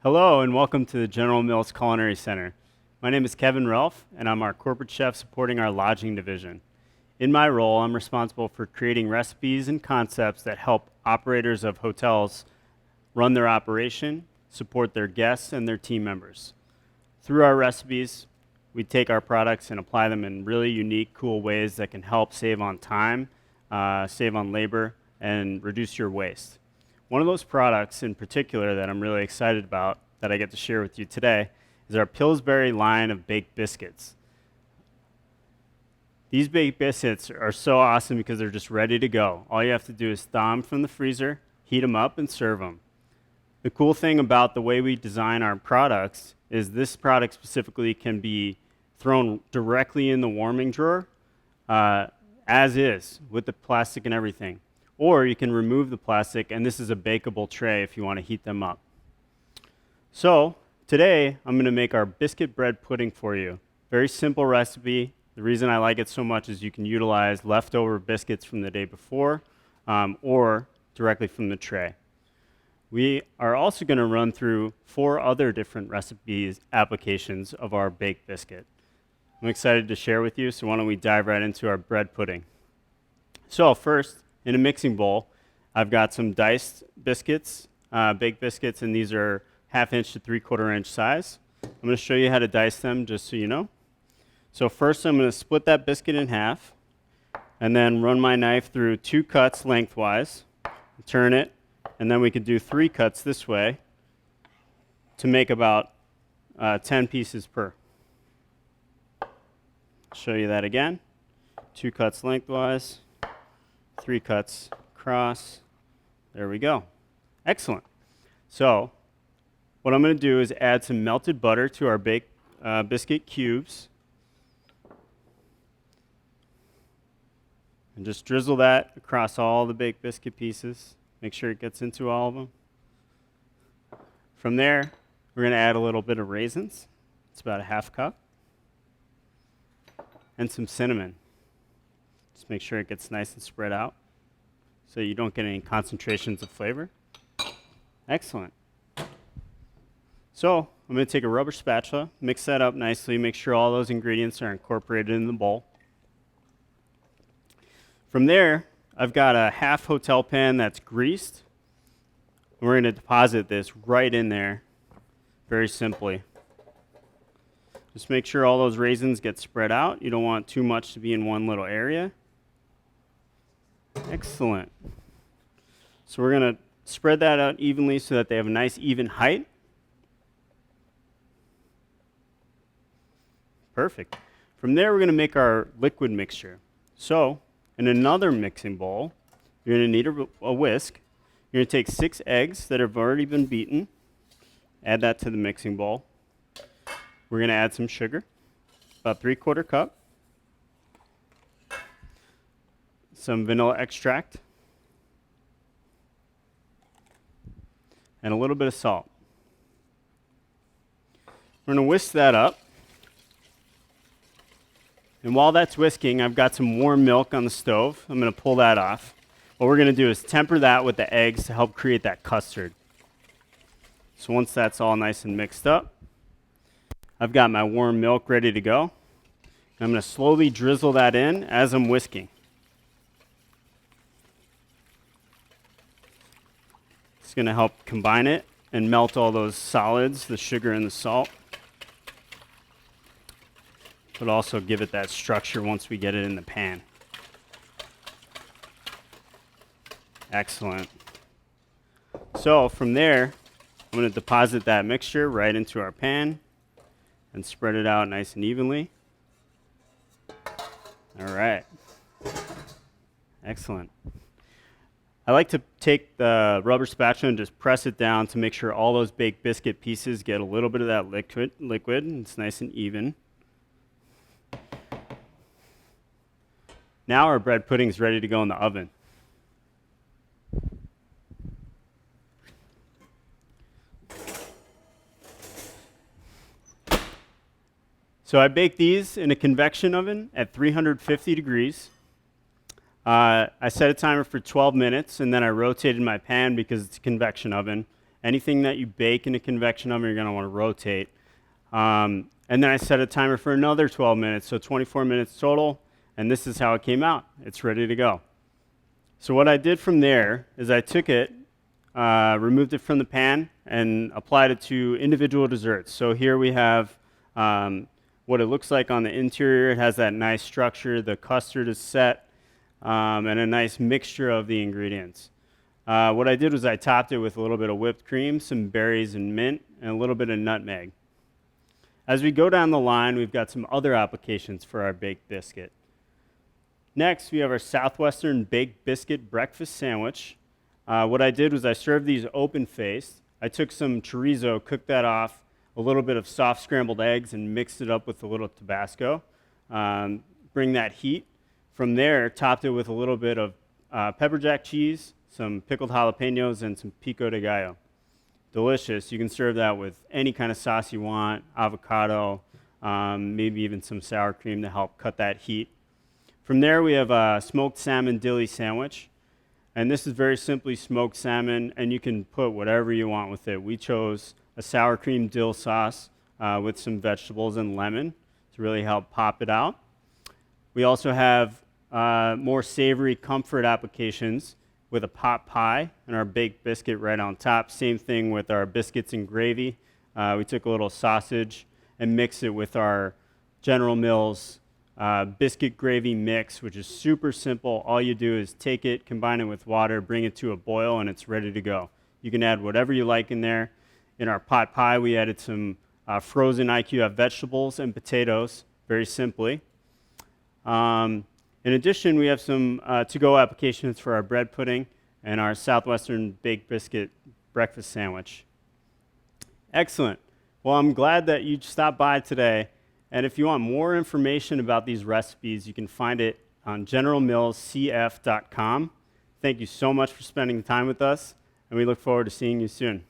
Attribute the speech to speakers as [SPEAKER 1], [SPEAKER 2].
[SPEAKER 1] Hello and welcome to the General Mills Culinary Center. My name is Kevin Ralph and I'm our corporate chef supporting our lodging division. In my role, I'm responsible for creating recipes and concepts that help operators of hotels run their operation, support their guests and their team members. Through our recipes, we take our products and apply them in really unique, cool ways that can help save on time, save on labor, and reduce your waste. One of those products in particular that I'm really excited about that I get to share with you today is our Pillsbury line of baked biscuits. These baked biscuits are so awesome because they're just ready to go. All you have to do is thaw them from the freezer, heat them up, and serve them. The cool thing about the way we design our products is this product specifically can be thrown directly in the warming drawer as is with the plastic and everything. Or you can remove the plastic, and this is a bakeable tray if you want to heat them up. So today, I'm going to make our biscuit bread pudding for you. Very simple recipe. The reason I like it so much is you can utilize leftover biscuits from the day before or directly from the tray. We are also going to run through 4 other different recipes, applications of our baked biscuit. I'm excited to share with you, so why don't we dive right into our bread pudding. So first, in a mixing bowl, I've got some diced biscuits, baked biscuits, and these are 1/2 inch to 3/4 inch size. I'm going to show you how to dice them just so you know. So first I'm going to split that biscuit in half and then run my knife through 2 cuts lengthwise, turn it, and then we could do 3 cuts this way to make about 10 pieces per. I'll show you that again. 2 cuts lengthwise, 3 cuts across. There we go. Excellent. So what I'm going to do is add some melted butter to our baked biscuit cubes. And just drizzle that across all the baked biscuit pieces. Make sure it gets into all of them. From there, we're going to add a little bit of raisins. It's about a 1/2 cup. And some cinnamon. Just make sure it gets nice and spread out so you don't get any concentrations of flavor. Excellent. So I'm going to take a rubber spatula, mix that up nicely, make sure all those ingredients are incorporated in the bowl. From there, I've got a 1/2 hotel pan that's greased. We're going to deposit this right in there very simply. Just make sure all those raisins get spread out. You don't want too much to be in one little area. Excellent. So we're going to spread that out evenly so that they have a nice even height. Perfect. From there, we're going to make our liquid mixture. So in another mixing bowl, you're going to need a whisk. You're going to take 6 eggs that have already been beaten. Add that to the mixing bowl. We're going to add some sugar, about 3/4 cup. Some vanilla extract. And a little bit of salt. We're going to whisk that up. And while that's whisking, I've got some warm milk on the stove. I'm going to pull that off. What we're going to do is temper that with the eggs to help create that custard. So once that's all nice and mixed up, I've got my warm milk ready to go. And I'm going to slowly drizzle that in as I'm whisking. It's going to help combine it and melt all those solids, the sugar and the salt. But also give it that structure once we get it in the pan. Excellent. So from there, I'm going to deposit that mixture right into our pan and spread it out nice and evenly. All right. Excellent. I like to take the rubber spatula and just press it down to make sure all those baked biscuit pieces get a little bit of that liquid and it's nice and even. Now our bread pudding is ready to go in the oven. So I bake these in a convection oven at 350 degrees. I set a timer for 12 minutes, and then I rotated my pan because it's a convection oven. Anything that you bake in a convection oven, you're going to want to rotate. And then I set a timer for another 12 minutes, so 24 minutes total, and this is how it came out. It's ready to go. So what I did from there is I took it, removed it from the pan, and applied it to individual desserts. So here we have what it looks like on the interior. It has that nice structure. The custard is set, and a nice mixture of the ingredients. What I did was I topped it with a little bit of whipped cream, some berries and mint, and a little bit of nutmeg. As we go down the line, we've got some other applications for our baked biscuit. Next, we have our Southwestern Baked Biscuit Breakfast Sandwich. What I did was I served these open-faced. I took some chorizo, cooked that off, a little bit of soft scrambled eggs, and mixed it up with a little Tabasco. Bring that heat. From there, topped it with a little bit of pepper jack cheese, some pickled jalapenos, and some pico de gallo. Delicious. You can serve that with any kind of sauce you want, avocado, maybe even some sour cream to help cut that heat. From there, we have a Smoked Salmon Dilly Sandwich. And this is very simply smoked salmon, and you can put whatever you want with it. We chose a sour cream dill sauce with some vegetables and lemon to really help pop it out. We also have more savory comfort applications with a pot pie and our baked biscuit right on top. Same thing with our biscuits and gravy. We took a little sausage and mixed it with our General Mills biscuit gravy mix, which is super simple. All you do is take it, combine it with water, bring it to a boil, and it's ready to go. You can add whatever you like in there. In our pot pie, we added some frozen IQF vegetables and potatoes, very simply. In addition, we have some to-go applications for our bread pudding and our Southwestern Baked Biscuit Breakfast Sandwich. Excellent. Well, I'm glad that you stopped by today. And if you want more information about these recipes, you can find it on generalmillscf.com. Thank you so much for spending time with us, and we look forward to seeing you soon.